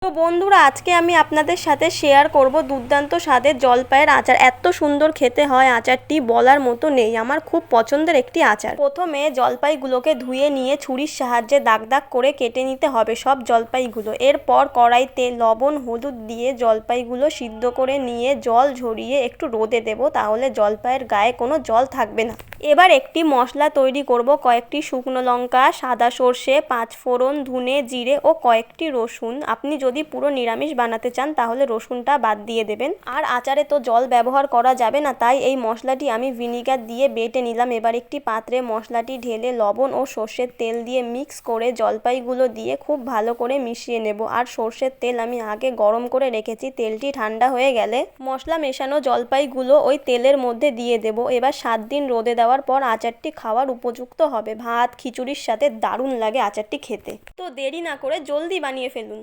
তো বন্ধুরা, আজকে আমি আপনাদের সাথে শেয়ার করব দুর্দান্ত স্বাদের জলপাইয়ের আচার। এত সুন্দর খেতে হয় আচারটি, বলার মতো নেই। আমার খুব পছন্দের একটি আচার। প্রথমে জলপাইগুলোকে ধুয়ে নিয়ে ছুরির সাহায্যে দাগ দাগ করে কেটে নিতে হবে সব জলপাইগুলো। এরপর কড়াইতে লবণ হলুদ দিয়ে জলপাইগুলো সিদ্ধ করে নিয়ে জল ঝরিয়ে একটু রোদে দেব, তাহলে জলপাইয়ের গায়ে কোনো জল থাকবে না। এবার একটি মশলা তৈরি করব। কয়েকটি শুকনো লঙ্কা, সাদা সর্ষে, পাঁচফোড়ন, ধনে, জিরে ও কয়েকটি রসুন। আপনি যদি পুরো নিরামিষ বানাতে চান তাহলে রসুনটা বাদ দিয়ে দেবেন। আর আচারে তো জল ব্যবহার করা যাবে না, তাই এই মশলাটি আমি ভিনিগার দিয়ে বেটে নিলাম। এবার একটি পাত্রে মশলাটি ঢেলে লবণ ও সর্ষের তেল দিয়ে মিক্স করে জলপাইগুলো দিয়ে খুব ভালো করে মিশিয়ে নেব। আর সর্ষের তেল আমি আগে গরম করে রেখেছি। তেলটি ঠান্ডা হয়ে গেলে মশলা মেশানো জলপাইগুলো ওই তেলের মধ্যে দিয়ে দেব। এবার 7 দিন রোদে দেওয়ার পর আচারটি খাওয়ার উপযুক্ত হবে। ভাত, খিচুড়ির সাথে দারুণ লাগে আচারটি খেতে। তো দেরি না করে জলদি বানিয়ে ফেলুন।